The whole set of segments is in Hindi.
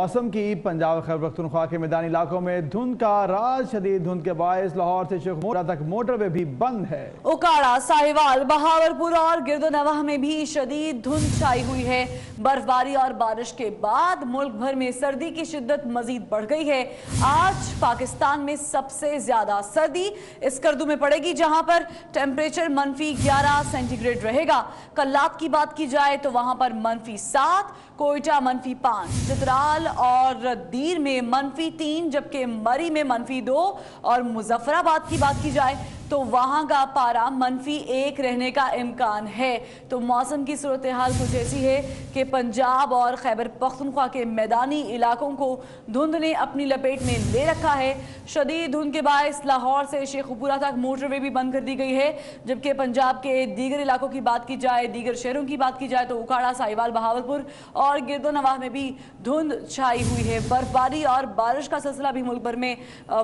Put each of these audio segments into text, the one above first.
मौसम की पंजाब खैबर पख्तूनख्वा के मैदानी इलाकों में धुंध का राज। शदीद धुंध के बायस लाहौर से शेखपुरा तक मोटरवे भी बंद है। उकाड़ा, साहिवाल, बहावलपुर और गिरदोनवाह में भी शदीद धुंध छाई हुई है। बर्फबारी और बारिश के बाद मुल्क भर में सर्दी की शिद्दत मजीद बढ़ गई है। आज पाकिस्तान में सबसे ज्यादा सर्दी स्कर्दू में पड़ेगी, जहां पर टेम्परेचर -11 सेंटीग्रेड रहेगा। कल्लात की बात की जाए तो वहां पर -7, कोयटा -5, चित्राल और दीर में -3, जबकि मरी में -2 और मुजफ्फराबाद की बात की जाए तो वहां का पारा -1 रहने का इम्कान है। तो मौसम की सूरत हाल कुछ ऐसी है कि पंजाब और खैबर पख्तूनख्वा के मैदानी इलाकों को धुंध ने अपनी लपेट में ले रखा है। शदीद धुंध के बायस लाहौर से शेखपुरा तक मोटरवे भी बंद कर दी गई है, जबकि पंजाब के दीगर इलाकों की बात की जाए, दीगर शहरों की बात की जाए तो उकाड़ा, साहिवाल, बहावलपुर और गिरदोनवाह में भी धुंध छाई हुई है। बर्फबारी और बारिश का सिलसिला भी मुल्क भर में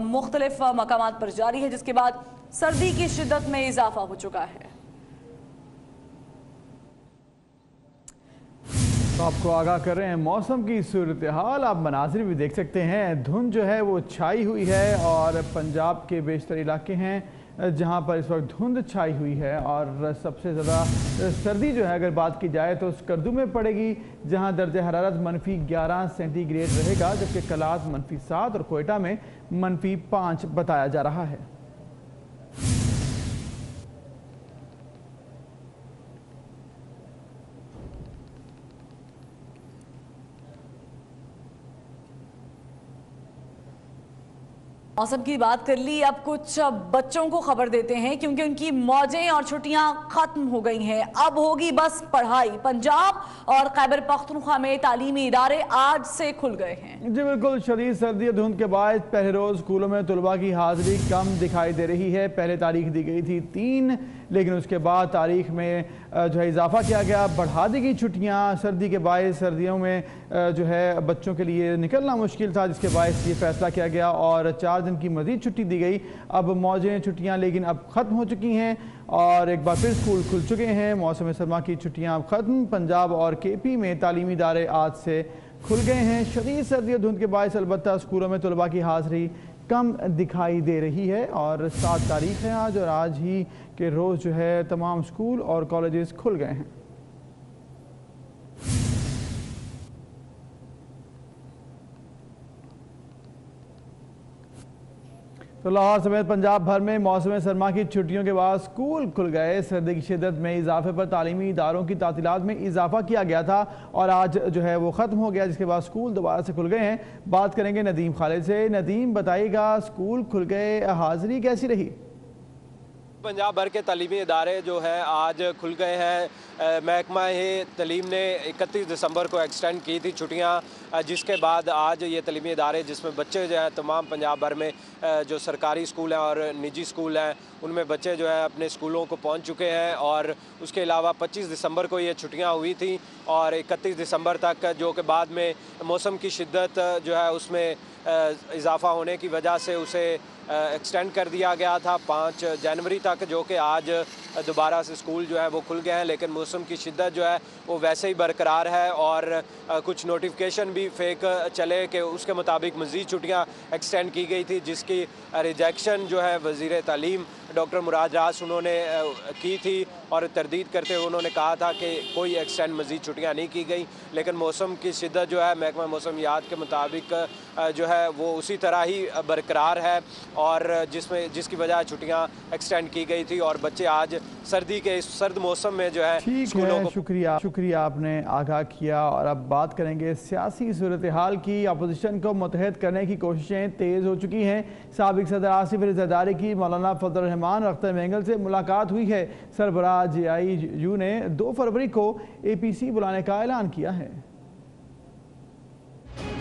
मुख्तलिफ मकामात पर जारी है, जिसके बाद सर्दी की शिद्दत में इजाफा हो चुका है। तो आपको आगाह कर रहे हैं मौसम की सूरत हाल। आप मनाजिर भी देख सकते हैं, धुंध जो है वो छाई हुई है और पंजाब के बेशतर इलाके हैं जहां पर इस वक्त धुंध छाई हुई है। और सबसे ज़्यादा सर्दी जो है अगर बात की जाए तो स्कर्दू में पड़ेगी, जहां दर्जा हरारत -11 सेंटीग्रेड रहेगा, जबकि कलात -7 और कोयटा में -5 बताया जा रहा है। मौसम की बात कर ली, अब कुछ बच्चों को खबर देते हैं क्योंकि उनकी मौजें और छुट्टियां खत्म हो गई हैं। अब होगी बस पढ़ाई। पंजाब और खैबर पख्तूनख्वा में तालीमी इदारे आज से खुल गए हैं। जी बिल्कुल, शदीद सर्दी और धुंध के बाद पहले रोज स्कूलों में तलबा की हाजिरी कम दिखाई दे रही है। पहले तारीख दी गई थी 3, लेकिन उसके बाद तारीख में जो है इजाफा किया गया, बढ़ा दी गई छुट्टियां। सर्दी के बायस सर्दियों में जो है बच्चों के लिए निकलना मुश्किल था, जिसके बायस ये फैसला किया गया और 4 दिन की मजीद छुट्टी दी गई। अब मौजें छुट्टियां लेकिन अब ख़त्म हो चुकी हैं और एक बार फिर स्कूल खुल चुके हैं। मौसम सरमा की छुट्टियां अब ख़त्म। पंजाब और KP में तालीमी इदारे आज से खुल गए हैं। शदीद सर्दी और धुंध के बायस अलबत्ता स्कूलों में तलबा की हाजिरी कम दिखाई दे रही है और 7 तारीख है आज, और आज ही के रोज़ जो है तमाम स्कूल और कॉलेजेस खुल गए हैं। तो लाहौर समेत पंजाब भर में मौसम सरमा की छुट्टियों के बाद स्कूल खुल गए। सर्दी की शिद्दत में इजाफे पर तालीमी इदारों की तातीलात में इजाफा किया गया था और आज जो है वो ख़त्म हो गया, जिसके बाद स्कूल दोबारा से खुल गए हैं। बात करेंगे नदीम खालिद से। नदीम, बताइएगा स्कूल खुल गए, हाजिरी कैसी रही? पंजाब भर के तालीमी इदारे जो है आज खुल गए हैं। महकमा तालीम ने 31 दिसंबर को एक्सटेंड की थी छुट्टियां, जिसके बाद आज ये तालीमी इदारे जिसमें बच्चे जो हैं तमाम पंजाब भर में जो सरकारी स्कूल हैं और निजी स्कूल हैं उनमें बच्चे जो हैं अपने स्कूलों को पहुंच चुके हैं। और उसके अलावा 25 दिसंबर को ये छुट्टियां हुई थी और 31 दिसंबर तक, जो कि बाद में मौसम की शिद्दत जो है उसमें इजाफा होने की वजह से उसे एक्सटेंड कर दिया गया था 5 जनवरी तक, जो कि आज दोबारा से स्कूल जो है वो खुल गए हैं। लेकिन मौसम की शिद्दत जो है वो वैसे ही बरकरार है और कुछ नोटिफिकेशन भी फेक चले कि उसके मुताबिक मज़ीद छुट्टियां एक्सटेंड की गई थी, जिसकी रिजेक्शन जो है वज़ीर तालीम डॉक्टर मुराद रास उन्होंने की थी और तरदीद करते हुए उन्होंने कहा था कि कोई एक्सटेंड मज़ीद छुट्टियां नहीं की गई। लेकिन मौसम की शिद्दत जो है महकमा मौसमियात के मुताबिक जो है वो उसी तरह ही बरकरार है और जिसकी वजह छुट्टियां एक्सटेंड की गई थी और बच्चे आज सर्दी के इस सर्द मौसम में जो है स्कूलों को। शुक्रिया आपने आगाह किया। और अब बात करेंगे सियासी सूरत हाल की। अपोजिशन को मुत्तहद करने की कोशिशें तेज़ हो चुकी हैं। साबिक सदर आसिफ अली ज़रदारी की मौलाना फजल रहमान और अख्तर मेंगल से मुलाकात हुई है। सरबराह JIU ने 2 फरवरी को APC बुलाने का ऐलान किया है।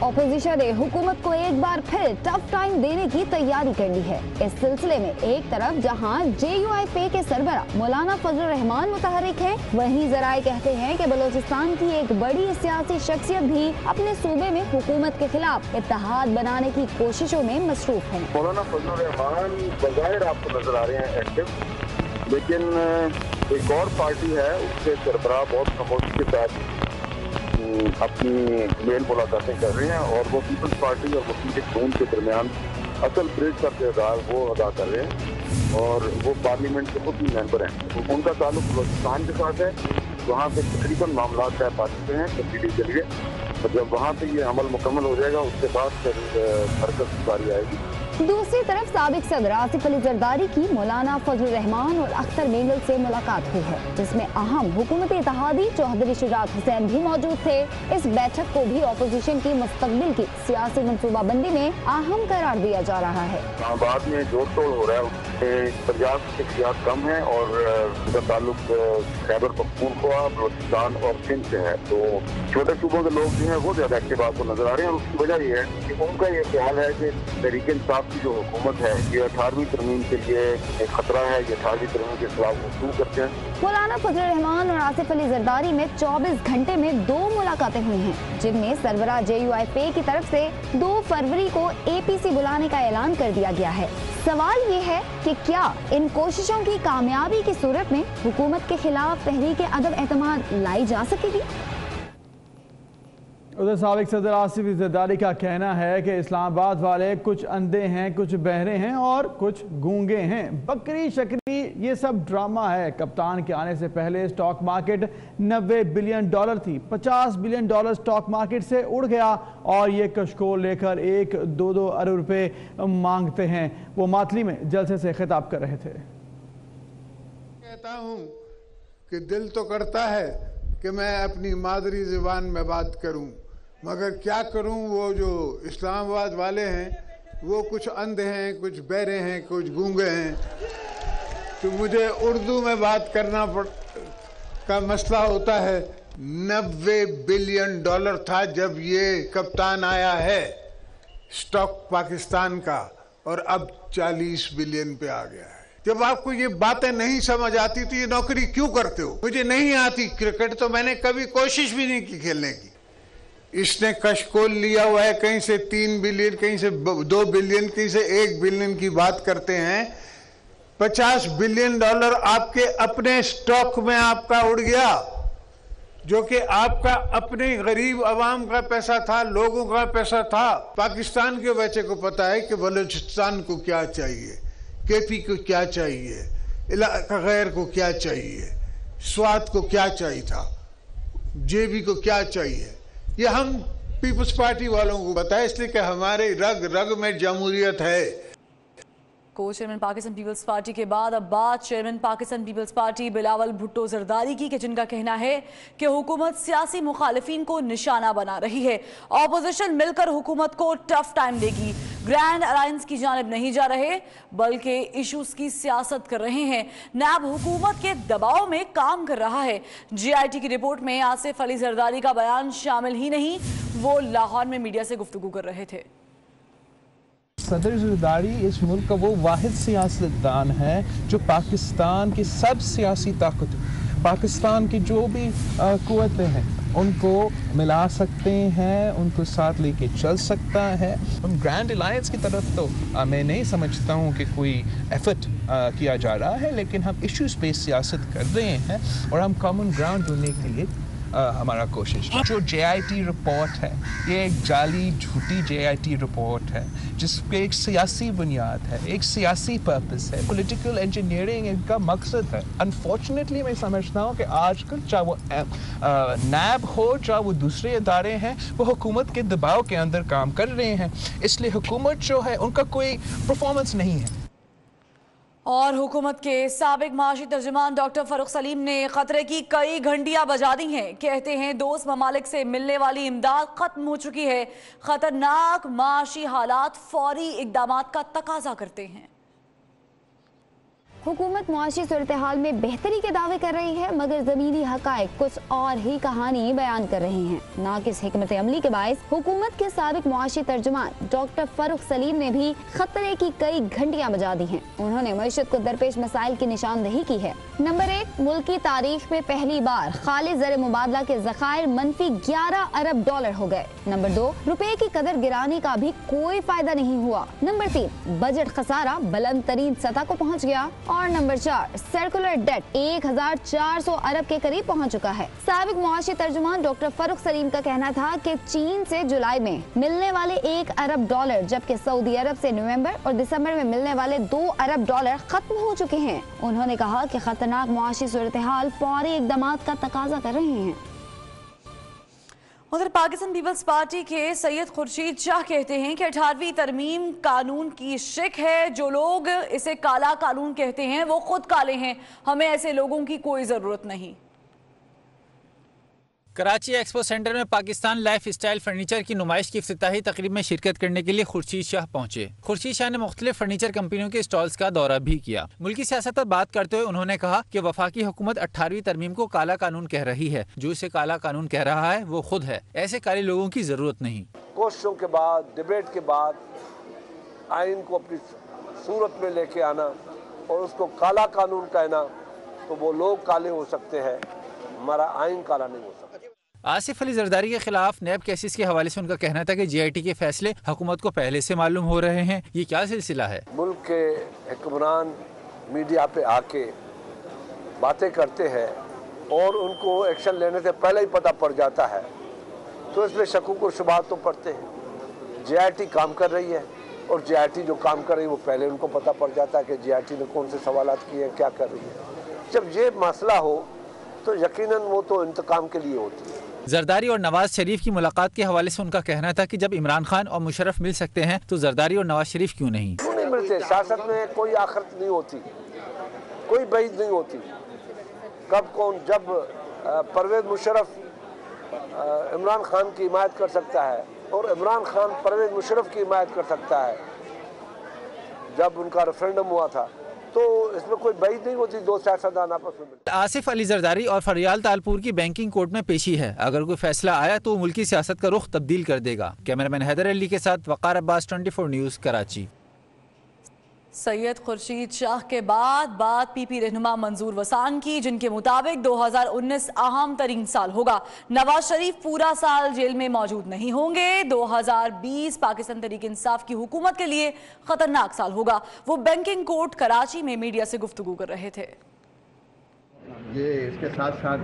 ऑपोजिशन ने हुकूमत को एक बार फिर टफ टाइम देने की तैयारी कर ली है। इस सिलसिले में एक तरफ जहां JUIP के सरबराह मौलाना फजल रहमान मुतहरिक हैं, वहीं जराए कहते हैं कि बलोचिस्तान की एक बड़ी सियासी शख्सियत भी अपने सूबे में हुकूमत के खिलाफ इत्तेहाद बनाने की कोशिशों में मसरूफ है। मौलाना फजल रहमान बज़ाहिर आपको नजर आ रहे हैं एक्टिव, लेकिन एक और पार्टी है उसके सरबराह बहुत खामोशी के साथ अपनी मेल मुलाकातें कर रहे हैं और वो पीपल्स पार्टी और मुस्लिम लीग नून के दरमियान असल ब्रिज का किरदार वो अदा कर रहे हैं और वो पार्लियामेंट के खुद भी मेंबर हैं। उनका ताल्लुक बलूचिस्तान के साथ है, वहाँ पे तकरीबन मामला तय पा चुके हैं तब्दीली के लिए। तो जब वहाँ पे ये अमल मुकम्मल हो जाएगा उसके बाद फिर हरकत की बारी आएगी। दूसरी तरफ साबिक सदर आसिफ अली जरदारी की मौलाना फजलुर रहमान और अख्तर मेंगल से मुलाकात हुई है, जिसमें अहम हुकूमती इत्तेहादी चौधरी शुजात हुसैन भी मौजूद थे। इस बैठक को भी अपोजिशन की मुस्तकबिल की सियासी मनसूबाबंदी में अहम करार दिया जा रहा है। बाद में जोड़ तोड़ हो रहा है, उसमें पंजाब की शख्सियात कम है और उसका ताल्लुक खैबर पख्तूनख्वा, बलूचिस्तान और सिंध से है। तो छोटे सूबों के लोग जो हैं वो ज्यादा एक्टिव आपको नजर आ रहे हैं। उसकी वजह ये है कि उनका ये ख्याल है कि तहरीक इंसाफ की जो हुकूमत है ये 18वीं तरमीम के लिए एक खतरा है, ये 18वीं तरमीम के खिलाफ वसूल करते हैं। मौलाना फजलुर रहमान और आसिफ अली जरदारी में 24 घंटे में 2 मुलाकातें हुई हैं, जिनमें सरबराह JUIP की तरफ से 2 फरवरी को APC बुलाने का ऐलान कर दिया गया है। सवाल ये है कि क्या इन कोशिशों की कामयाबी की सूरत में हुकूमत के खिलाफ तहरीक अदम एतमाद लाई जा सकेगी? उधर साबिक सदर आसिफ अली जरदारी का कहना है कि इस्लामाबाद वाले कुछ अंधे हैं, कुछ बहरे हैं और कुछ गूंगे हैं। बकरी शकरी ये सब ड्रामा है। कप्तान के आने से पहले स्टॉक मार्केट $90 बिलियन थी, $50 बिलियन स्टॉक मार्केट से उड़ गया और ये कशकोल लेकर 1-2 अरब रुपए मांगते हैं। वो मातली में जलसे से खिताब कर रहे थे। कहता हूँ कि दिल तो करता है कि मैं अपनी मादरी ज़बान में बात करूं, मगर क्या करूं, वो जो इस्लामाबाद वाले हैं वो कुछ अंधे हैं, कुछ बहरे हैं, कुछ गूंगे हैं। तो मुझे उर्दू में बात करना का मसला होता है। $90 बिलियन था जब ये कप्तान आया है स्टॉक पाकिस्तान का, और अब 40 बिलियन पे आ गया है। जब आपको ये बातें नहीं समझ आती तो ये नौकरी क्यों करते हो? मुझे नहीं आती क्रिकेट, तो मैंने कभी कोशिश भी नहीं की खेलने की। इसने कशकोल लिया हुआ है, कहीं से 3 बिलियन, कहीं से 2 बिलियन, कहीं से 1 बिलियन की बात करते हैं। $50 बिलियन आपके अपने स्टॉक में आपका उड़ गया, जो कि आपका अपने गरीब अवाम का पैसा था, लोगों का पैसा था। पाकिस्तान के बच्चे को पता है कि बलूचिस्तान को क्या चाहिए, KP को क्या चाहिए, गैर को क्या चाहिए, स्वात को क्या चाहिए था, JB को क्या चाहिए। ये हम पीपल्स पार्टी वालों को बताया, इसलिए कि हमारे रग रग में जमहूरियत है। को चेयरमैन पाकिस्तान पीपल्स पार्टी के बाद अब बात चेयरमैन पाकिस्तान पीपल्स पार्टी बिलावल भुट्टो जरदारी की, जिनका कहना है कि हुकूमत सियासी मुखालिफिन को निशाना बना रही है। ऑपोजिशन मिलकर हुकूमत को टफ टाइम देगी। ग्रैंड अलायंस की जानिब नहीं जा रहे बल्कि इश्यूज की सियासत कर रहे हैं। नैब हुकूमत के दबाव में काम कर रहा है। GIT की रिपोर्ट में आसिफ अली जरदारी का बयान शामिल ही नहीं। वो लाहौर में मीडिया से गुफ्तगू कर रहे थे। सदर जरदारी इस मुल्क का वो वाहिद सियासतदान है जो पाकिस्तान की सब सियासी ताकत, पाकिस्तान की जो भी कुव्वतें हैं उनको मिला सकते हैं, उनको साथ लेके चल सकता है। हम ग्रैंड अलायंस की तरफ तो मैं नहीं समझता हूँ कि कोई एफर्ट किया जा रहा है, लेकिन हम इश्यूज पे सियासत कर रहे हैं और हम कॉमन ग्राउंड ढूंढने के लिए हमारा कोशिश। जो JIT रिपोर्ट है ये एक जाली झूठी JIT रिपोर्ट है जिस पे एक सियासी बुनियाद है, एक सियासी पर्पस है, पॉलिटिकल इंजीनियरिंग इनका मकसद है। अनफॉर्चुनेटली मैं समझता हूँ कि आजकल चाहे वो नैब हो चाहे वो दूसरे इदारे हैं, वो हुकूमत के दबाव के अंदर काम कर रहे हैं, इसलिए हुकूमत जो है उनका कोई परफॉर्मेंस नहीं है। और हुकूमत के साबिक माशी तर्जुमान डॉक्टर फरूख सलीम ने खतरे की कई घंटियां बजा दी हैं। कहते हैं दोस्त ममालिक से मिलने वाली इमदाद खत्म हो चुकी है। खतरनाक माशी हालात फौरी इकदामात का तकाजा करते हैं। हुकूमत मुआशी सूरत हाल में बेहतरी के दावे कर रही है, मगर जमीनी हकायक कुछ और ही कहानी बयान कर रहे हैं। नाकिस हिकमत अमली के बायस हुकूमत के साबिक मुआशी तर्जुमान डॉक्टर फरूख सलीम ने भी खतरे की कई घंटियां बजा दी हैं। उन्होंने मईशत को दरपेश मसाइल की निशानदेही की है। नंबर 1, मुल्क की तारीख में पहली बार खाली ज़र मुबादला के ज़खायर -11 अरब डॉलर हो गए। नंबर 2, रुपए की कदर गिराने का भी कोई फायदा नहीं हुआ। नंबर 3, बजट खसारा बुलंद तरीन सतह को पहुँच गया। और नंबर 4, सर्कुलर डेट 1400 अरब के करीब पहुंच चुका है। साबिक मुआशी तर्जुमान डॉक्टर फरूख सलीम का कहना था कि चीन से जुलाई में मिलने वाले $1 अरब, जबकि सऊदी अरब से नवंबर और दिसंबर में मिलने वाले $2 अरब खत्म हो चुके हैं। उन्होंने कहा कि खतरनाक मुआशी सूरत हाल फौरी इक़दामात का तकाजा कर रहे हैं। उधर पाकिस्तान पीपल्स पार्टी के सैयद खुर्शीद शाह कहते हैं कि 18वीं तरमीम कानून की शिक है। जो लोग इसे काला कानून कहते हैं वो खुद काले हैं, हमें ऐसे लोगों की कोई जरूरत नहीं। कराची एक्सपो सेंटर में पाकिस्तान लाइफ स्टाइल फर्नीचर की नुमाइश की इफ्तिताही तकरीब में शिरकत करने के लिए खुर्शीद शाह पहुंचे। खुर्शीद शाह ने मुख्तलिफ फर्नीचर कंपनियों के स्टॉल्स का दौरा भी किया। मुल्की सियासत पर बात करते हुए उन्होंने कहा कि वफाकी हुकूमत 18वीं तरमीम को काला कानून कह रही है। जो इसे काला कानून कह रहा है वो खुद है, ऐसे काले लोगों की जरूरत नहीं। कोशिशों के बाद, डिबेट के बाद आइन को अपनी सूरत में लेके आना और उसको काला कानून कहना, तो वो लोग काले हो सकते हैं, हमारा आइन काला नहीं हो सकता। आसिफ अली जरदारी के खिलाफ नैब केसेस के हवाले से उनका कहना था कि GIT के फैसले हुकूमत को पहले से मालूम हो रहे हैं। ये क्या सिलसिला है? मुल्क के हुक्मरान मीडिया पे आके बातें करते हैं और उनको एक्शन लेने से पहले ही पता पड़ जाता है, तो इसमें शकूक और शुबहात तो पड़ते हैं। GIT काम कर रही है और GIT जो काम कर रही है वो पहले उनको पता पड़ जाता है कि GIT ने कौन से सवालात किए हैं, क्या कर रही है। जब ये मसला हो तो यकीनन वो तो इंतकाम के लिए होती है। जरदारी और नवाज शरीफ की मुलाकात के हवाले से उनका कहना था कि जब इमरान खान और मुशर्रफ मिल सकते हैं तो जरदारी और नवाज शरीफ क्यों नहीं? क्यों नहीं मिलते? सियासत में कोई आखिरत नहीं होती, कोई बईद नहीं होती। कब कौन, जब परवेज मुशर्रफ इमरान खान की हिमायत कर सकता है और इमरान खान परवेज मुशर्रफ की हिमायत कर सकता है। जब उनका रेफरेंडम हुआ था तो इसमें कोई बईद नहीं होती, दो सियासतदान आपस में। आसिफ अली जरदारी और फरियाल तालपुर की बैंकिंग कोर्ट में पेशी है। अगर कोई फैसला आया तो मुल्की सियासत का रुख तब्दील कर देगा। कैमरामैन हैदर अली के साथ वकार अब्बास, 24 न्यूज़, कराची। सैयद खुर्शीद शाह के बाद बात PP रहनुमा मंजूर वसान की, जिनके मुताबिक 2019 अहम तरीन साल होगा। नवाज शरीफ पूरा साल जेल में मौजूद नहीं होंगे। 2020 पाकिस्तान तहरीक इंसाफ की हुकूमत के लिए खतरनाक साल होगा। वो बैंकिंग कोर्ट कराची में मीडिया से गुफ्तगू कर रहे थे। ये इसके साथ साथ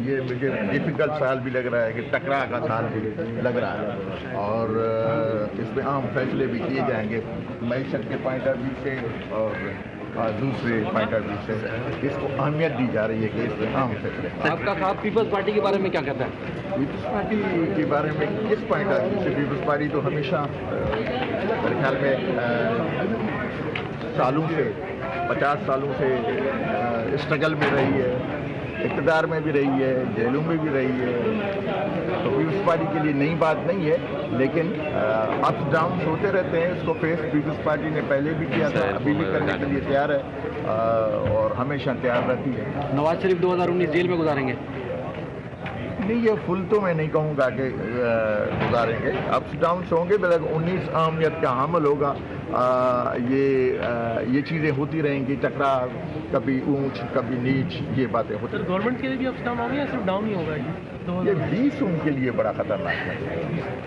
ये मुझे डिफ़िकल्ट साल भी लग रहा है कि टकराव का साल भी लग रहा है और इसमें अहम फैसले भी किए जाएंगे मईशत के पॉइंट ऑफ व्यू से और दूसरे पॉइंट ऑफ व्यू से इसको अहमियत दी जा रही है कि इसमें अहम फैसले। आपका साथ पीपल्स पार्टी के बारे में क्या कहता है? पीपल्स पार्टी के बारे में किस पॉइंट ऑफ व्यू से? पीपल्स पार्टी तो हमेशा मेरे ख्याल में सालों से 50 सालों से स्ट्रगल में रही है, इक़्तिदार में भी रही है, जेलों में भी रही है। तो पीपल्स पार्टी के लिए नई बात नहीं है, लेकिन अप्स डाउन होते रहते हैं। इसको फेस पीपल्स पार्टी ने पहले भी किया था, अभी भी करने के लिए तैयार है और हमेशा तैयार रहती है। नवाज शरीफ 2019 जेल में गुजारेंगे? नहीं, ये फुल तो मैं नहीं कहूँगा कि गुजारेंगे, अप्स डाउन होंगे। 19 अहमियत का हमल होगा। ये चीज़ें होती रहेंगी, टकराव, कभी ऊंच कभी नीच, ये बातें होती हैं। गवर्नमेंट के लिए भी अप्स डाउन होंगे या सिर्फ डाउन ही होगा? ये 20 उनके लिए बड़ा खतरनाक है।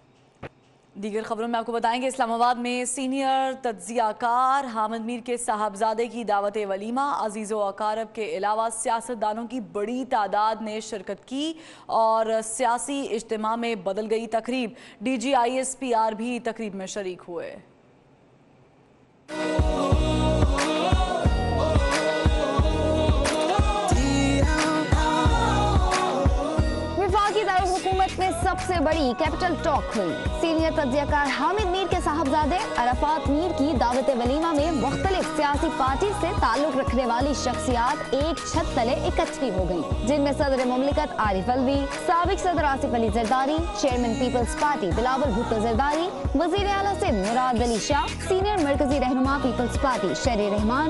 दीगर खबरों में आपको बताएंगे, इस्लामाबाद में सीनियर तज्जियाकार हामिद मीर के साहबजादे की दावत वलीमा। अजीज़ो अकारब के अलावा सियासतदानों की बड़ी तादाद ने शिरकत की और सियासी इज्तिमा में बदल गई तकरीब। DG ISPR भी तकरीब में शरीक हुए। वफाकी दारुल हुकूमत में सबसे बड़ी कैपिटल टॉक हुई। सीनियर तज्जियाकार हामिद मीर के साहबजादे अरफात मीर की दावत वलीमा में मुख्तलिफ सियासी पार्टी से ताल्लुक रखने वाली शख्सियात एक छत तले इकट्ठी हो गयी, जिनमें सदर मुमलिकत आरिफ अलवी, साबिक सदर आसिफ अली जरदारी, चेयरमैन पीपल्स पार्टी बिलावल भुट्टो जरदारी, वजीर आला सिंध मुराद अली शाह, सीनियर मरकजी रहनुमा पीपल्स पार्टी शरी रहमान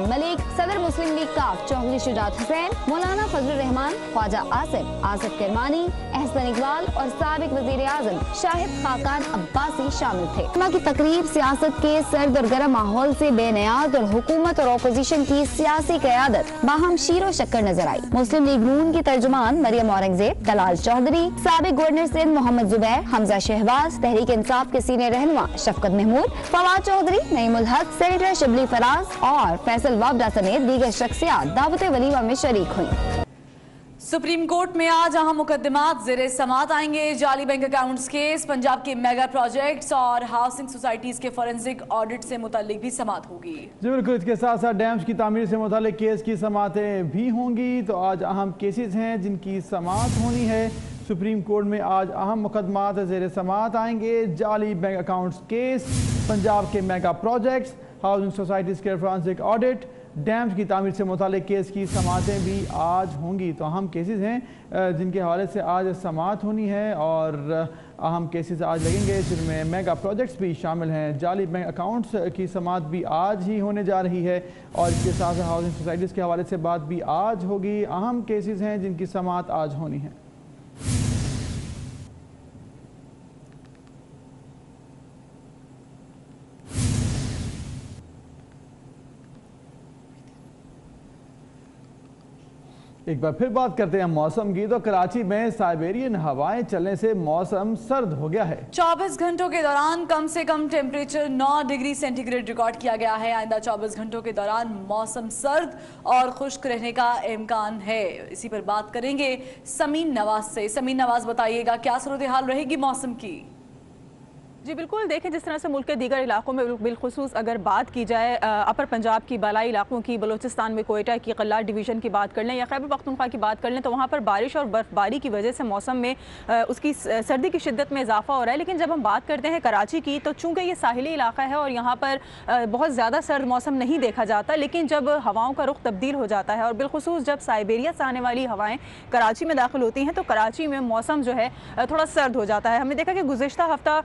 मलिक, सदर मुस्लिम लीग काफ चौधरी शुजात हुसैन, मौलाना फजल रहमान, ख्वाजा आसिफ किरमानी, अहसन इकबाल और साबिक वजीर आजम शाहिद खाकान अब्बासी शामिल थे। इज्तिमा की तकरीब सियासत के सर्द और गर्म माहौल से बेनियाज और हुकूमत और अपोजिशन की सियासी क़यादत बाहम शीरो शक्कर नजर आई। मुस्लिम लीग नून की तर्जुमान मरियम औरंगजेब, दलाल चौधरी, साबिक गवर्नर सिंध मोहम्मद जुबैर, हमजा शहबाज, तहरीक इंसाफ के सीनियर रहनुमा शफकत महमूद, फवाद चौधरी, नईमुल हक, सेनेटर शिबली फराज और फैसल वाबडा समेत दीगर शख्सियात दावत वलीमा में शरीक हुई। सुप्रीम कोर्ट में आज अहम मुकदमात ज़ेरे समात आएंगे। जाली बैंक अकाउंट्स केस, पंजाब के मेगा प्रोजेक्ट्स और हाउसिंग सोसाइटीज के फॉरेंसिक ऑडिट से मुतालिक भी समात होगी। जी बिल्कुल, इसके साथ साथ डैम्स की तामीर से मुतालिक केस की समातें भी होंगी। तो आज अहम केसेस हैं जिनकी समात होनी है। सुप्रीम कोर्ट में आज अहम मुकदमात ज़ेरे समात आएंगे। जाली बैंक अकाउंट्स केस, पंजाब के मेगा प्रोजेक्ट्स, हाउसिंग सोसाइटीज़ के फॉरेंसिक ऑडिट, डैम्स की तामीर से मुतालिक केस की समातें भी आज होंगी। तो अहम केसेस हैं जिनके हवाले से आज समात होनी है और अहम केसेस आज लगेंगे जिनमें मेगा प्रोजेक्ट्स भी शामिल हैं। जाली बैंक अकाउंट्स की समात भी आज ही होने जा रही है और इसके साथ साथ हाउसिंग सोसाइटीज़ के हवाले से बात भी आज होगी। अहम केसेस हैं जिनकी समात आज होनी है। एक बार फिर बात करते हैं मौसम की। तो कराची में साइबेरियन हवाएं चलने से मौसम सर्द हो गया है। 24 घंटों के दौरान कम से कम टेम्परेचर 9 डिग्री सेंटीग्रेड रिकॉर्ड किया गया है। आइंदा 24 घंटों के दौरान मौसम सर्द और खुश्क रहने का इम्कान है। इसी पर बात करेंगे समीन नवाज से। समीन नवाज, बताइएगा क्या सूरत हाल रहेगी मौसम की? जी बिल्कुल, देखें जिस तरह से मुल्क के दीगर इलाकों में बिलखुसूस अगर बात की जाए अपर पंजाब की बालाई इलाकों की, बलूचिस्तान में कोयटा की कल्लार डिवीज़न की बात कर लें या खैबर पख्तूनख्वा की बात कर लें, तो वहाँ पर बारिश और बर्फबारी की वजह से मौसम में उसकी सर्दी की शिद्दत में इजाफा हो रहा है। लेकिन जब हम बात करते हैं कराची की, तो चूँकि ये साहिली इलाका है और यहाँ पर बहुत ज़्यादा सर्द मौसम नहीं देखा जाता, लेकिन जब हवाओं का रुख तब्दील हो जाता है और बिलखुसूस जब साइबेरिया से आने वाली हवाएँ कराची में दाखिल होती हैं, तो कराची में मौसम जो है थोड़ा सर्द हो जाता है। हमने देखा कि गुज़िश्ता हफ्ता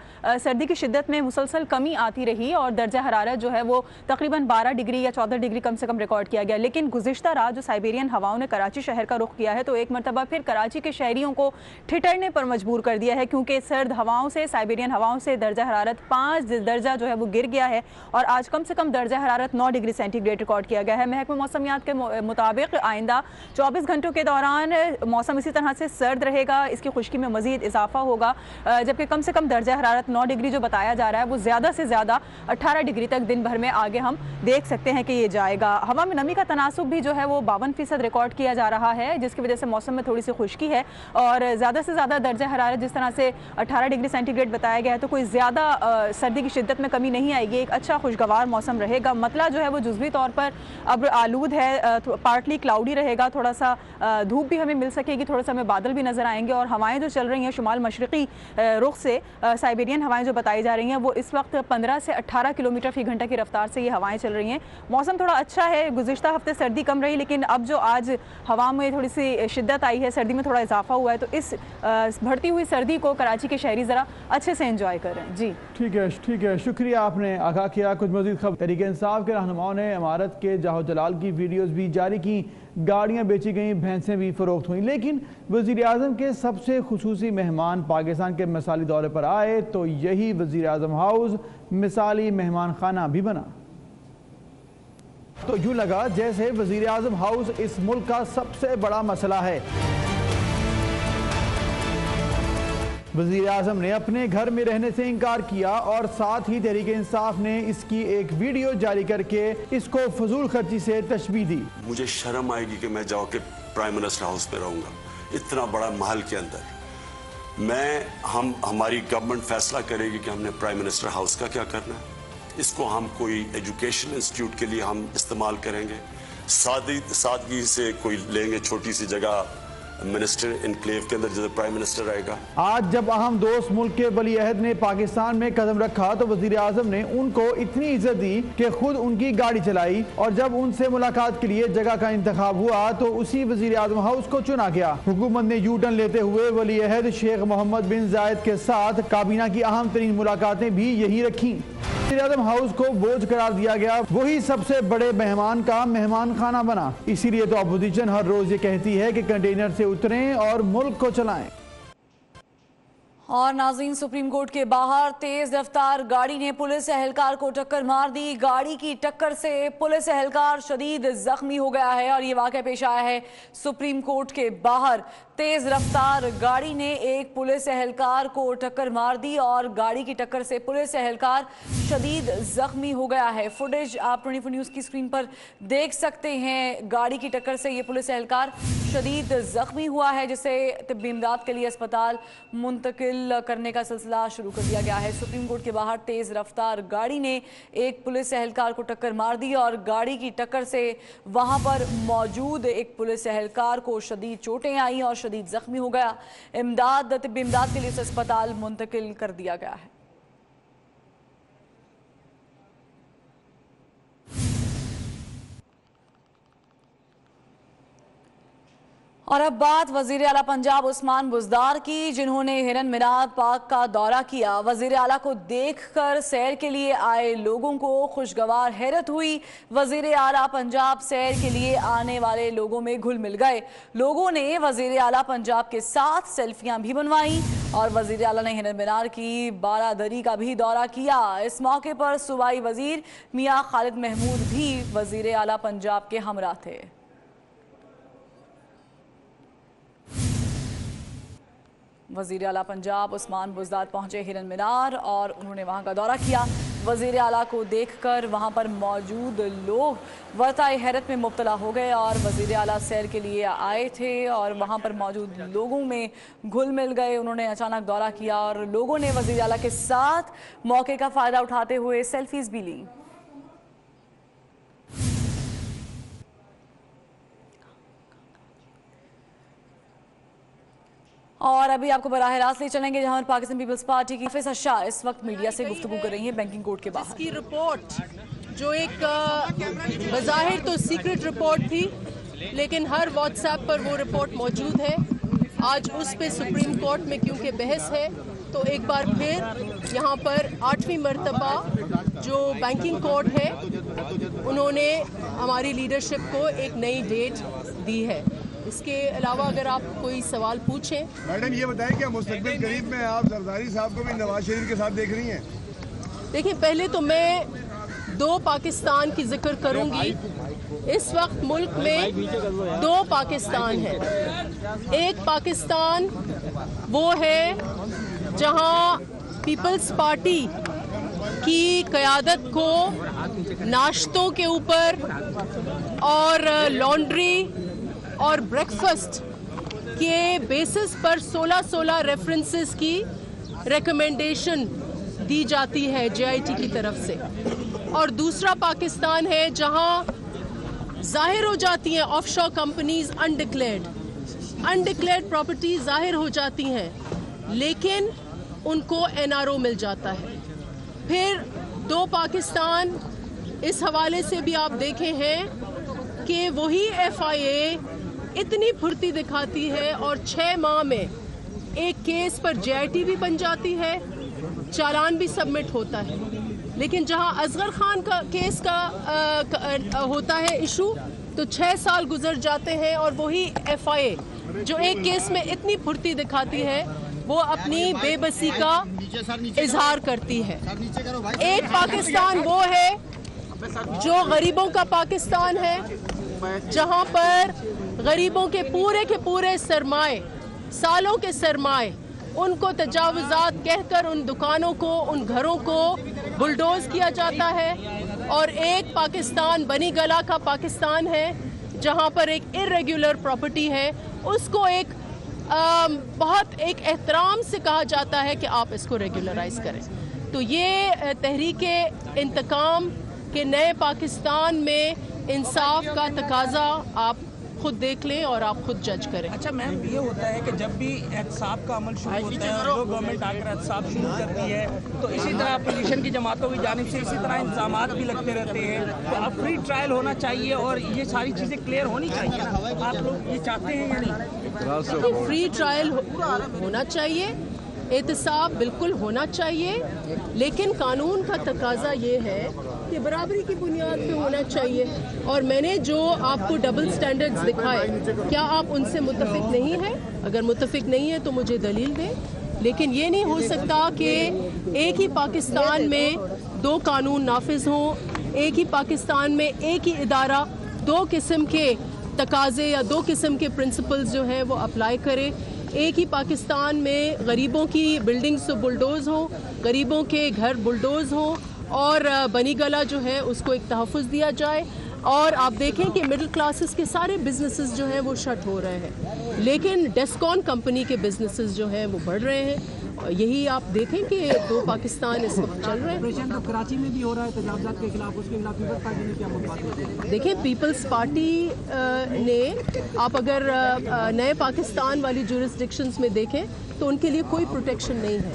सर्दी की शिद्दत में मुसलसल कमी आती रही और दर्जा हरारत जो है वो तकरीबन 12 डिग्री या 14 डिग्री कम से कम रिकॉर्ड किया गया। लेकिन गुज़िश्ता रात जो साइबेरियन हवाओं ने कराची शहर का रुख किया है, तो एक मरतबा फिर कराची के शहरियों को ठिठरने पर मजबूर कर दिया है, क्योंकि सर्द हवाओं से, साइबेरियन हवाओं से दर्जा हरारत 5 दर्जा जो है वो गिर गया है और आज कम से कम दर्जा हरारत 9 डिग्री सेंटीग्रेड रिकॉर्ड किया गया है। महकमा मौसमियात के मुताबिक आइंदा 24 घंटों के दौरान मौसम इसी तरह से सर्द रहेगा, इसकी खुश्की में मजीद इजाफा होगा, जबकि कम से कम दर्जा हरारत 9 डिग्री जो बताया जा रहा है वो ज़्यादा से ज़्यादा 18 डिग्री तक दिन भर में आगे हम देख सकते हैं कि ये जाएगा। हवा में नमी का तनासुब भी जो है वो 52% रिकॉर्ड किया जा रहा है, जिसकी वजह से मौसम में थोड़ी सी खुश्की है और ज़्यादा से ज़्यादा दर्जा हरारत जिस तरह से 18 डिग्री सेंटीग्रेड बताया गया है, तो कोई ज़्यादा सर्दी की शिद्दत में कमी नहीं आएगी। एक अच्छा खुशगवार मौसम रहेगा। मतला जो है वो जुज़वी तौर पर अब आलूद है, पार्टली क्लाउडी रहेगा, थोड़ा सा धूप भी हमें मिल सकेगी, थोड़ा सा हमें बादल भी नजर आएंगे और हवाएं जो चल रही हैं शुमाल मशरक़ी रुख से, साइबेरियन हवाएं जो बताई जा रही हैं वो इस वक्त 15 से 18 किलोमीटर फी घंटा की रफ्तार से ये हवाएं चल रही हैं। मौसम थोड़ा अच्छा है। गुज़िश्ता हफ्ते सर्दी कम रही, लेकिन अब जो आज हवा में थोड़ी सी शिद्दत आई है, सर्दी में थोड़ा इजाफा हुआ है, तो इस बढ़ती हुई सर्दी को कराची के शहरी ज़रा अच्छे से एंजॉय करें। जी ठीक है, शुक्रिया, आपने आगाह किया। कुछ मज़ीद खबर। तहरीक इंसाफ के रहनुमाओं ने इमारत के जाहो जलाल की वीडियोज़ भी जारी की, गाड़ियाँ बेची गई, भैंसें भी फ़रोख्त हुई। लेकिन वज़ीर आज़म के सबसे खुसूसी मेहमान पाकिस्तान के मिसाली दौरे पर आए तो यही वज़ीर आज़म हाउस मिसाली मेहमान खाना भी बना। तो यूँ लगा जैसे वज़ीर आज़म हाउस इस मुल्क का सबसे बड़ा मसला है। वज़ीर आज़म ने अपने घर में रहने से इनकार किया और साथ ही तहरीक इंसाफ ने इसकी एक वीडियो जारी करके इसको फजूल खर्ची से तशबीह दी। मुझे शर्म आएगी कि मैं जाओ के प्राइम मिनिस्टर हाउस में रहूंगा, इतना बड़ा महल के अंदर। हमारी गवर्नमेंट फैसला करेगी कि हमने प्राइम मिनिस्टर हाउस का क्या करना है। इसको हम कोई एजुकेशन इंस्टीट्यूट के लिए हम इस्तेमाल करेंगे, सादगी से कोई लेंगे छोटी सी जगह मिनिस्टर इनक्लेव के अंदर, जैसे प्राइम मिनिस्टर रहेगा। आज जब अहम दोस्त मुल्क के वली अहद ने पाकिस्तान में कदम रखा तो वज़ीर आज़म ने उनको इतनी इज्जत दी कि खुद उनकी गाड़ी चलाई और जब उनसे मुलाकात के लिए जगह का इंतखाब हुआ तो उसी वज़ीर आज़म हाउस को चुना गया। हुकूमत ने यू टर्न लेते हुए वली अहद शेख मोहम्मद बिन जायद के साथ काबीना की अहम तरीन मुलाकातें भी यही रखी। वज़ीर आज़म हाउस को बोझ करार दिया गया, वही सबसे बड़े मेहमान का मेहमान खाना बना। इसीलिए तो अपोजिशन हर रोज ये कहती है कि कंटेनर से उतरें और मुल्क को चलाएं। और नाज़रीन, सुप्रीम कोर्ट के बाहर तेज रफ्तार गाड़ी ने पुलिस एहलकार को टक्कर मार दी। गाड़ी की टक्कर से पुलिस एहलकार शदीद जख्मी हो गया है और ये वाक़या पेश आया है सुप्रीम कोर्ट के बाहर। तेज रफ्तार गाड़ी ने एक पुलिस एहलकार को टक्कर मार दी और गाड़ी की टक्कर से पुलिस एहलकार शदीद जख्मी हो गया है। फुटेज आप 24 न्यूज़ की स्क्रीन पर देख सकते हैं। गाड़ी की टक्कर से ये पुलिस एहलकार शदीद जख्मी हुआ है, जिसे तिब्बी इमदाद के लिए अस्पताल मुंतकिल करने का सिलसिला शुरू कर दिया गया है। सुप्रीम कोर्ट के बाहर तेज रफ्तार गाड़ी ने एक पुलिस एहलकार को टक्कर मार दी और गाड़ी की टक्कर से वहां पर मौजूद एक पुलिस एहलकार को शदीद चोटें आई और शदीद जख्मी हो गया। तिब्बी इमदाद के लिए इस अस्पताल मुंतकिल कर दिया गया है। और अब बात वजीर आला पंजाब उस्मान बुज़दार की, जिन्होंने हिरन मीनार पार्क का दौरा किया। वजीर आला को देखकर सैर के लिए आए लोगों को खुशगवार हैरत हुई। वजीर आला पंजाब सैर के लिए आने वाले लोगों में घुल मिल गए। लोगों ने वजीर आला पंजाब के साथ सेल्फियां भी बनवाई और वजीर आला ने हिरन मीनार की बारादरी का भी दौरा किया। इस मौके पर सूबाई वजीर मियां खालिद महमूद भी वजीर आला पंजाब के हमरा थे। वज़ीर आला पंजाब उस्मान बुज़दार पहुंचे हिरन मीनार और उन्होंने वहां का दौरा किया। वज़ीर आला को देखकर वहां पर मौजूद लोग वरताए हैरत में मुब्तला हो गए और वज़ीर आला सैर के लिए आए थे और वहां पर मौजूद लोगों में घुल मिल गए। उन्होंने अचानक दौरा किया और लोगों ने वज़ीर आला के साथ मौके का फ़ायदा उठाते हुए सेल्फीज़ भी ली। और अभी आपको बराह रास्त ले चलेंगे जहां पाकिस्तान पीपल्स पार्टी की हाफिज शाह इस वक्त मीडिया से गुफ्तगू कर रही है बैंकिंग कोर्ट के बाहर। इसकी रिपोर्ट जो एक बज़ाहिर तो सीक्रेट रिपोर्ट थी, लेकिन हर व्हाट्सएप पर वो रिपोर्ट मौजूद है। आज उस पे सुप्रीम कोर्ट में क्योंकि बहस है, तो एक बार फिर यहाँ पर 8वीं मरतबा जो बैंकिंग कोर्ट है उन्होंने हमारी लीडरशिप को एक नई डेट दी है। इसके अलावा अगर आप कोई सवाल पूछें। मैडम ये बताएं कि मुस्तकबिल करीब में आप जरदारी साहब को भी नवाज शरीफ के साथ देख रही हैं? देखिए, पहले तो मैं 2 पाकिस्तान की जिक्र करूंगी। इस वक्त मुल्क में 2 पाकिस्तान है। एक पाकिस्तान वो है जहां पीपल्स पार्टी की क़यादत को नाश्तों के ऊपर और लॉन्ड्री और ब्रेकफास्ट के बेसिस पर 16 रेफरेंसेस की रिकमेंडेशन दी जाती है JIT की तरफ से। और दूसरा पाकिस्तान है जहां जाहिर हो जाती हैं ऑफशोर कंपनीज अनडिक्लेयर्ड प्रॉपर्टी जाहिर हो जाती हैं, लेकिन उनको NRO मिल जाता है। फिर 2 पाकिस्तान इस हवाले से भी आप देखे हैं कि वही FIA इतनी फुर्ती दिखाती है और 6 माह में एक केस पर JIT भी बन जाती है, चालान भी सबमिट होता है। लेकिन जहां असगर खान का केस का होता है इशू, तो 6 साल गुजर जाते हैं और वही FIA जो एक केस में इतनी फुर्ती दिखाती है वो अपनी बेबसी का इजहार करती है। एक पाकिस्तान वो है जो गरीबों का पाकिस्तान है, जहां पर गरीबों के पूरे सरमाए, सालों के सरमाए, उनको तजावुजात कहकर उन दुकानों को, उन घरों को बुलडोज किया जाता है। और एक पाकिस्तान बनी गला का पाकिस्तान है जहां पर एक इर्रेगुलर प्रॉपर्टी है, उसको एक बहुत एक एहतराम से कहा जाता है कि आप इसको रेगुलराइज करें। तो ये तहरीके इंतकाम के नए पाकिस्तान में इंसाफ का तकाजा आप खुद देख लें और आप खुद जज करें। अच्छा मैम, ये होता है कि जब भी एहतसाब का अमल शुरू होता है और जो गवर्नमेंट आकर एहतसाब शुरू करती है, तो इसी तरह अपोजिशन की जमातों की जानिब से इसी तरह इंतजामात भी लगते रहते हैं। तो अब फ्री ट्रायल होना चाहिए और ये सारी चीज़ें क्लियर होनी चाहिए। आप लोग ये चाहते हैं या नहीं? फ्री ट्रायल होना चाहिए, एहतसाब बिल्कुल होना चाहिए, लेकिन कानून का तकाजा ये है कि बराबरी की बुनियाद पे होना चाहिए। और मैंने जो आपको डबल स्टैंडर्ड्स दिखाए, क्या आप उनसे मुत्तफिक नहीं हैं? अगर मुत्तफिक नहीं है तो मुझे दलील दें। लेकिन ये नहीं हो सकता कि एक ही पाकिस्तान में दो कानून नाफिज हों, एक ही पाकिस्तान में एक ही इदारा दो किस्म के तकाजे या दो किस्म के प्रिंसिपल्स जो हैं वो अप्लाई करे। एक ही पाकिस्तान में गरीबों की बिल्डिंग्स बुलडोज हों, गरीबों के घर बुलडोज हों और बनी गला जो है उसको एक तहफ़्फ़ुज़ दिया जाए। और आप देखें कि मिडिल क्लासेस के सारे बिजनेसेस जो हैं वो शट हो रहे हैं, लेकिन डेस्कॉन कंपनी के बिजनेसेस जो हैं वो बढ़ रहे हैं। यही आप देखें कि दो पाकिस्तान इस वक्त चल रहे हैं। तो कराची में भी हो रहा है तजावजात के खिलाफ, उसके खिलाफ पीपल्स पार्टी ने क्या मुद्दा? देखिए, पीपल्स पार्टी ने, आप अगर नए पाकिस्तान वाली जुरिस्डिक्शंस में देखें तो उनके लिए कोई प्रोटेक्शन नहीं है।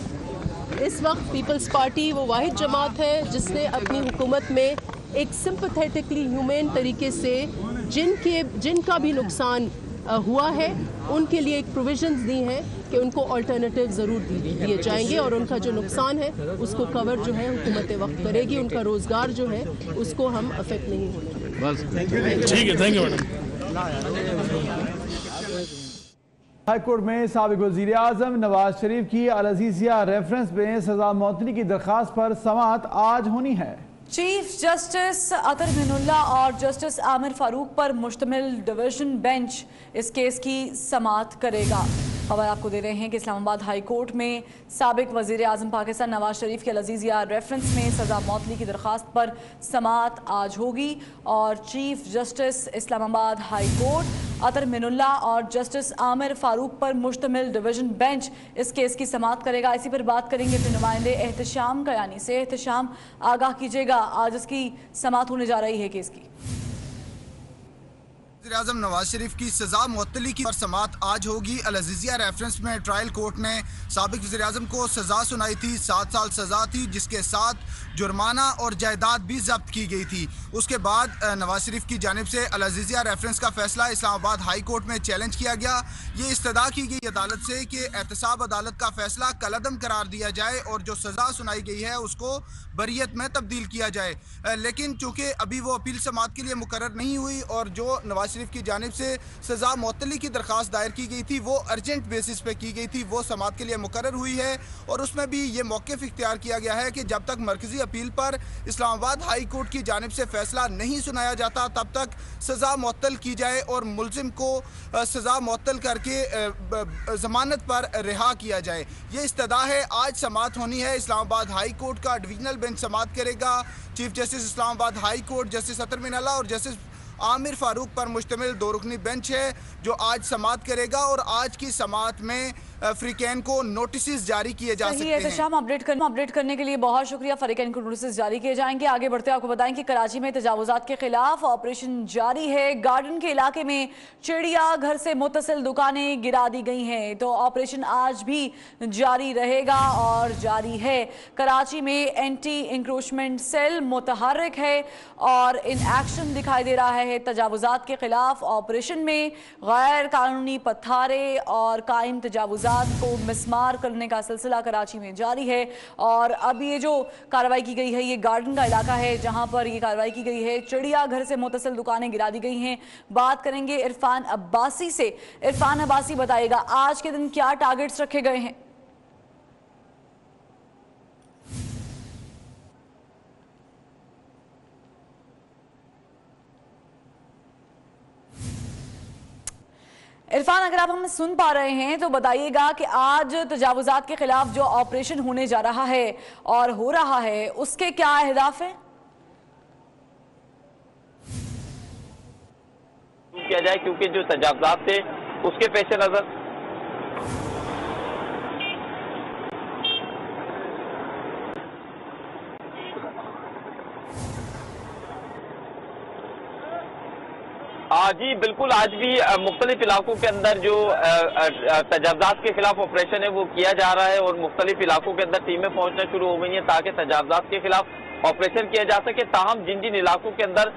इस वक्त पीपल्स पार्टी वो वाहिद जमात है जिसने अपनी हुकूमत में एक सिंपैथेटिकली ह्यूमन तरीके से जिनका भी नुकसान हुआ है उनके लिए एक प्रोविजंस दी हैं कि उनको अल्टरनेटिव ज़रूर दिए जाएंगे और उनका जो नुकसान है उसको कवर जो है हुकूमत वक्त करेगी। उनका रोज़गार जो है उसको हम अफेक्ट नहीं होने। बस ठीक है, थैंक यू मैडम। हाईकोर्ट में साबिक वज़ीर आज़म नवाज शरीफ की अल-अज़ीज़िया रेफरेंस में सजा मौतनी की दरख्वास्त पर समाअत आज होनी है। चीफ जस्टिस अतर मिनुल्ला और जस्टिस आमिर फारूक पर मुश्तमिल डिवीजन बेंच इस केस की समाअत करेगा। खबर आपको दे रहे हैं कि इस्लामाबाद हाई कोर्ट में साबिक वज़ीर आज़म पाकिस्तान नवाज शरीफ के अल-अज़ीज़िया रेफरेंस में सज़ा मौतली की दरख्वास्त पर समाअत आज होगी और chief justice Islamabad high court Athar Minallah और जस्टिस आमिर फारूक पर मुश्तमिल डिवीजन बेंच इस केस की समाअत करेगा। इसी पर बात करेंगे अपने नुमाइंदे एहतशाम कयानी से। एहतशाम, आगाह कीजिएगा, आज इसकी समाअत होने जा रही है केस की। वज़ीर आज़म नवाज शरीफ की सजा मुअत्तली की समाअत आज होगी। अल-अज़ीज़िया रेफरेंस में ट्रायल कोर्ट ने साबिक वज़ीर आज़म को सजा सुनाई थी, 7 साल सजा थी, जिसके साथ जुर्माना और जायदाद भी जब्त की गई थी। उसके बाद नवाज शरीफ की जानिब से अल-अज़ीज़िया रेफरेंस का फैसला इस्लामाबाद हाई कोर्ट में चैलेंज किया गया। ये इस्तदा की गई अदालत से कि एहतसाब अदालत का फैसला कलअदम करार दिया जाए और जो सजा सुनाई गई है उसको बरियत में तब्दील किया जाए। लेकिन चूँकि अभी वो अपील समाअत के लिए मुकर्रर नहीं हुई और जो नवाज शरीफ की जानिब से सजा मुअत्तली की दरख्वास्त दायर की गई थी वो अर्जेंट बेसिस पे की गई थी, वो समाअत के लिए मुकर्रर हुई है। और उसमें भी ये मौक़िफ़ इख्तियार किया गया है कि जब तक मरकज़ी अपील पर इस्लामाबाद हाई कोर्ट की जानिब से फैसला नहीं सुनाया जाता तब तक सज़ा मुअत्तल की जाए और मुलजिम को सज़ा मुअत्तल करके ज़मानत पर रिहा किया जाए। ये इस्तदा है। आज समाअत होनी है। इस्लामाबाद हाई कोर्ट का डिवीजनल बेंच समाअत करेगा। Chief justice Islamabad high court justice Athar Minallah और जस्टिस आमिर फारूक पर मुश्तमिल 2 रुकनी बेंच है जो आज समाअत करेगा और आज की समाअत में फरीकैन को नोटिस जारी किए जा सकते हैं। शाम अपडेट करने के लिए बहुत शुक्रिया। फरीकैन को नोटिस जारी किए जाएंगे। आगे बढ़ते आपको बताएं कि कराची में तजावुजात के खिलाफ ऑपरेशन जारी है। गार्डन के इलाके में चिड़िया घर से मुत्तसिल दुकानें गिरा दी गई हैं, तो ऑपरेशन आज भी जारी रहेगा और जारी है। कराची में एंटी इंक्रोचमेंट सेल मुतहर्रिक है और इन एक्शन दिखाई दे रहा है। तजावुजात के खिलाफ ऑपरेशन में गैर कानूनी पत्थारे और कायम तजावुजात को मिसमार करने का सिलसिला कराची में जारी है। और अब ये जो कार्रवाई की गई है ये गार्डन का इलाका है जहां पर ये कार्रवाई की गई है। चिड़िया घर से मुत्तसिल दुकानें गिरा दी गई हैं। बात करेंगे इरफान अब्बासी से। इरफान अब्बासी, बताइएगा आज के दिन क्या टारगेट्स रखे गए हैं? इरफान, अगर आप हमें सुन पा रहे हैं तो बताइएगा कि आज तजावुजात के खिलाफ जो ऑपरेशन होने जा रहा है और हो रहा है उसके क्या अहदाफ हैं? किया जाए क्योंकि जो तजावुजात थे उसके पेश नजर जी बिल्कुल, आज भी मुख्तलिफ इलाकों के अंदर जो तजावुजात के खिलाफ ऑपरेशन है वो किया जा रहा है और मुख्तलिफ इलाकों के अंदर टीमें पहुंचना शुरू हो गई हैं ताकि तजावुजात के खिलाफ ऑपरेशन किया जा सके। ताहम जिन जिन इलाकों के अंदर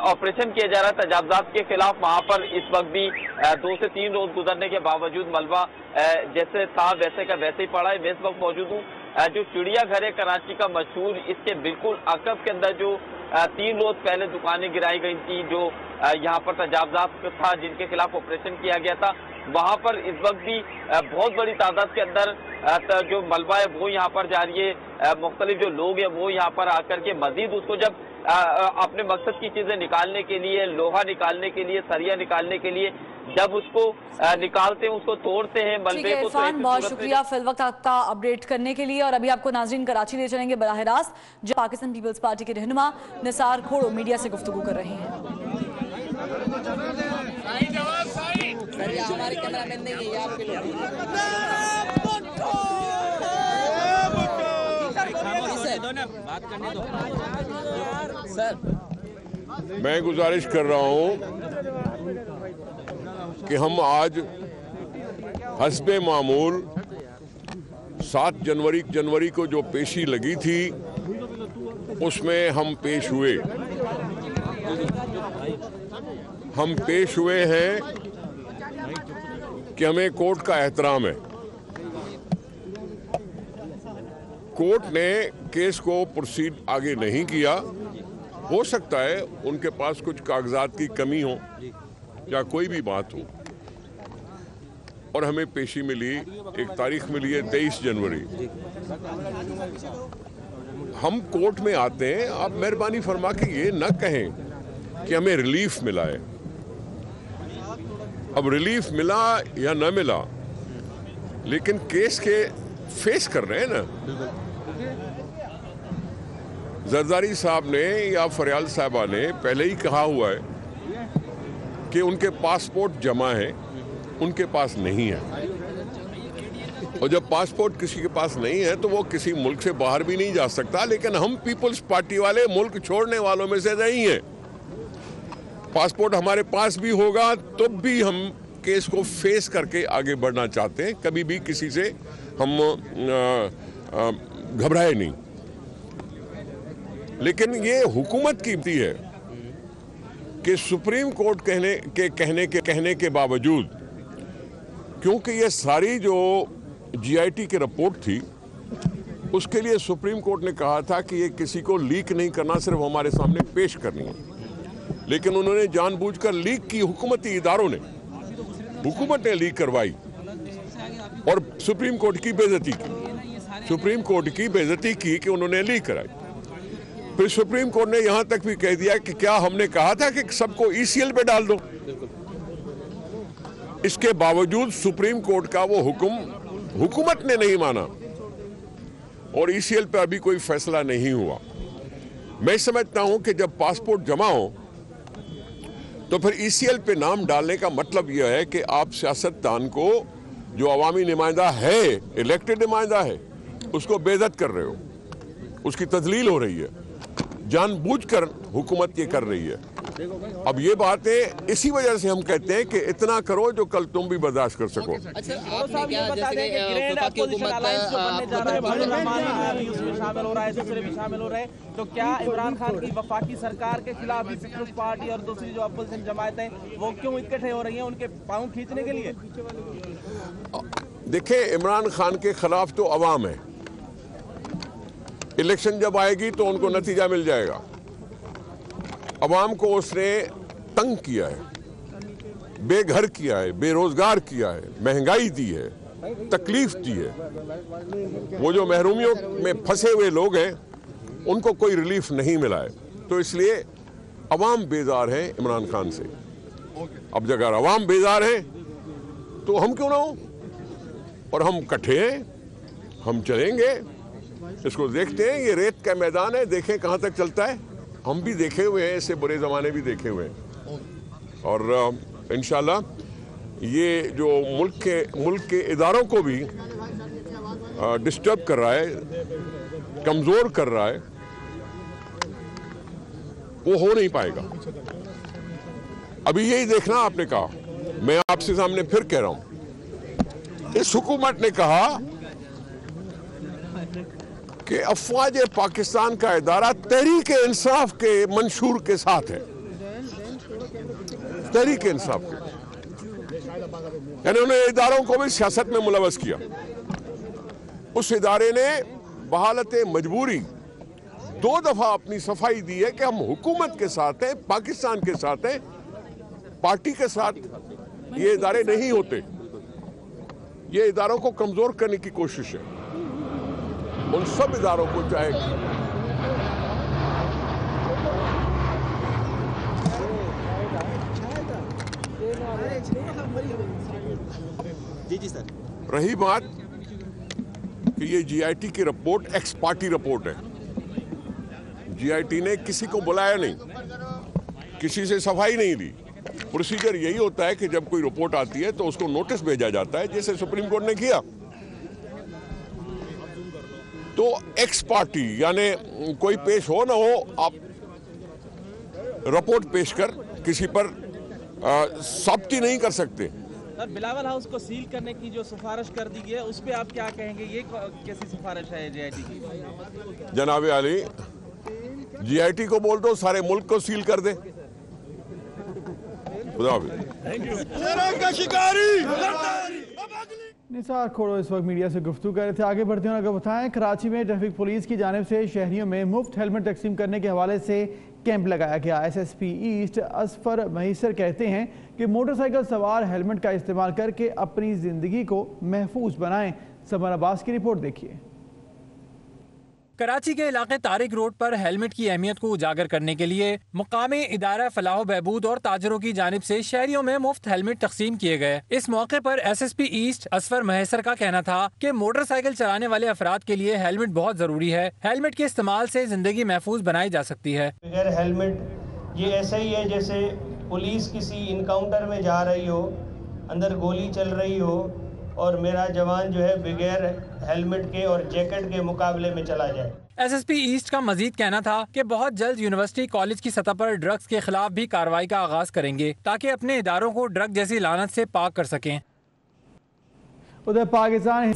ऑपरेशन किया जा रहा है तजावुजात के खिलाफ, वहां पर इस वक्त भी 2 से 3 रोज गुजरने के बावजूद मलबा जैसे था वैसे का वैसे ही पड़ा है। मैं इस वक्त मौजूद हूँ जो चिड़ियाघर है कराची का मशहूर, इसके बिल्कुल अकब के अंदर जो 3 रोज पहले दुकानें गिराई गई थी, जो यहाँ पर तजावुजात था जिनके खिलाफ ऑपरेशन किया गया था, वहां पर इस वक्त भी बहुत बड़ी तादाद के अंदर जो मलबा है वो यहाँ पर जारी है, मुख्तलिफ जो लोग हैं वो यहाँ पर आकर के मजीद उसको जब अपने मकसद की चीजें निकालने के लिए, लोहा निकालने के लिए, सरिया निकालने के लिए जब उसको निकालते हैं, उसको तोड़ते हैं मलबे को। इरफान, बहुत शुक्रिया फिल वक्त आपका अपडेट करने के लिए। और अभी आपको नाजरीन कराची ले चलेंगे बराह रास्त, जो पाकिस्तान पीपल्स पार्टी के रहनुमा निसार खोड़ो मीडिया से गुफ्तगू कर रहे हैं। मैं गुजारिश कर रहा हूं कि हम आज हस्बे मामूल 7 जनवरी को जो पेशी लगी थी उसमें हम पेश हुए। हम पेश हुए हैं कि हमें कोर्ट का एहतराम है। कोर्ट ने केस को प्रोसीड आगे नहीं किया। हो सकता है उनके पास कुछ कागजात की कमी हो या कोई भी बात हो, और हमें पेशी मिली, एक तारीख मिली है 23 जनवरी। हम कोर्ट में आते हैं, आप मेहरबानी फरमा के ये न कहें कि हमें रिलीफ मिला है। अब रिलीफ मिला या न मिला, लेकिन केस के फेस कर रहे हैं ना। जरदारी साहब ने या फरियाल साहबा ने पहले ही कहा हुआ है कि उनके पासपोर्ट जमा है, उनके पास नहीं है। और जब पासपोर्ट किसी के पास नहीं है तो वो किसी मुल्क से बाहर भी नहीं जा सकता। लेकिन हम पीपल्स पार्टी वाले मुल्क छोड़ने वालों में से नहीं हैं। पासपोर्ट हमारे पास भी होगा तो भी हम केस को फेस करके आगे बढ़ना चाहते हैं। कभी भी किसी से हम घबराए नहीं। लेकिन ये हुकूमत की नीति है कि सुप्रीम कोर्ट कहने के बावजूद, क्योंकि ये सारी जो जीआईटी की रिपोर्ट थी उसके लिए सुप्रीम कोर्ट ने कहा था कि ये किसी को लीक नहीं करना, सिर्फ हमारे सामने पेश करनी है। लेकिन उन्होंने जानबूझकर लीक की। हुकूमती इदारों ने, हुकूमत ने लीक करवाई और सुप्रीम कोर्ट की बेइज्जती की। सुप्रीम कोर्ट की बेइज्जती की कि उन्होंने लीक कराई। फिर सुप्रीम कोर्ट ने यहां तक भी कह दिया कि क्या हमने कहा था कि सबको ईसीएल पे डाल दो। इसके बावजूद सुप्रीम कोर्ट का वो हुक्म हुकूमत ने नहीं माना और ईसीएल पे अभी कोई फैसला नहीं हुआ। मैं समझता हूं कि जब पासपोर्ट जमा हो तो फिर ईसीएल पे नाम डालने का मतलब यह है कि आप सियासतदान को, जो अवामी नुमाइंदा है, इलेक्टेड नुमाइंदा है, उसको बेइज्जत कर रहे हो, उसकी तजलील हो रही है। जानबूझकर हुकूमत ये कर रही है। अब ये बातें इसी वजह से हम कहते हैं कि इतना करो जो कल तुम भी बर्दाश्त कर सको। तो क्या इमरान खान की वफाकी सरकार के खिलाफ पीपल्स पार्टी और दूसरी जो अपोजिशन जमायतें वो क्यों इकट्ठे हो रही हैं, उनके पांव खींचने के लिए? देखिए, इमरान खान के खिलाफ तो अवाम है। इलेक्शन जब आएगी तो उनको नतीजा मिल जाएगा। अवाम को उसने तंग किया है, बेघर किया है, बेरोजगार किया है, महंगाई दी है, तकलीफ दी है। वो जो महरूमियों में फंसे हुए लोग हैं उनको कोई रिलीफ नहीं मिला है। तो इसलिए अवाम बेजार है इमरान खान से। अब अगर अवाम बेजार है तो हम क्यों ना हो, और हम इकट्ठे हैं, हम चलेंगे, इसको देखते हैं। ये रेत का मैदान है, देखें कहां तक चलता है। हम भी देखे हुए हैं, इससे बुरे जमाने भी देखे हुए हैं। और इंशाल्लाह ये जो मुल्क के इदारों को भी डिस्टर्ब कर रहा है, कमजोर कर रहा है, वो हो नहीं पाएगा। अभी यही देखना आपने कहा, मैं आपसे सामने फिर कह रहा हूं, इस हुकूमत ने कहा कि अफवाज पाकिस्तान का इदारा तहरीक इंसाफ के मंशूर के साथ है। तहरीक इंसाफ के, यानी उन्होंने इदारों को भी सियासत में मुलवस किया। उस इदारे ने बहालत मजबूरी 2 दफा अपनी सफाई दी है कि हम हुकूमत के साथ हैं, पाकिस्तान के साथ हैं, पार्टी के साथ ये इदारे नहीं होते। ये इदारों को कमजोर करने की कोशिश है। उन सब इदारों को चाहे जी सर। रही बात कि ये जीआईटी की रिपोर्ट एक्स पार्टी रिपोर्ट है। जीआईटी ने किसी को बुलाया नहीं, किसी से सफाई नहीं ली। प्रोसीजर यही होता है कि जब कोई रिपोर्ट आती है तो उसको नोटिस भेजा जाता है, जैसे सुप्रीम कोर्ट ने किया। तो एक्स पार्टी यानी कोई पेश हो ना हो, आप रिपोर्ट पेश कर किसी पर साबिती नहीं कर सकते। सर, बिलावल हाउस को सील करने की जो सिफारिश कर दी गई है उस पे आप क्या कहेंगे? ये कैसी सिफारिश है जीआईटी की? जनाब आली, जीआईटी को बोल दो सारे मुल्क को सील कर दे। निसार खोड़ो इस वक्त मीडिया से गुफ्तगू कर रहे थे। आगे बढ़ते हैं, अगर बताएं कराची में ट्रैफिक पुलिस की जानिब से शहरियों में मुफ्त हेलमेट तकसीम करने के हवाले से कैंप लगाया गया। एसएसपी ईस्ट असफर महीसर कहते हैं कि मोटरसाइकिल सवार हेलमेट का इस्तेमाल करके अपनी जिंदगी को महफूज बनाएं। समर अब्बास की रिपोर्ट देखिए। कराची के इलाके तारिक रोड पर हेलमेट की अहमियत को उजागर करने के लिए मुकामी इदारा फलाह बहबूद और ताजरों की जानिब से शहरियों में मुफ्त हेलमेट तकसीम किए गए। इस मौके पर एसएसपी ईस्ट असफर महेसर का कहना था कि मोटरसाइकिल चलाने वाले अफराद के लिए हेलमेट बहुत जरूरी है। हेलमेट के इस्तेमाल से जिंदगी महफूज बनाई जा सकती है। बगैर हेलमेट ये ऐसा ही है जैसे पुलिस किसी इनकाउंटर में जा रही हो, अंदर गोली चल रही हो और मेरा जवान जो है बगैर हेलमेट के और जैकेट के मुकाबले में चला जाए। एसएसपी ईस्ट का मजीद कहना था कि बहुत जल्द यूनिवर्सिटी कॉलेज की सतह पर ड्रग्स के खिलाफ भी कार्रवाई का आगाज करेंगे ताकि अपने इदारों को ड्रग जैसी लानत से पाक कर सकें। उधर पाकिस्तान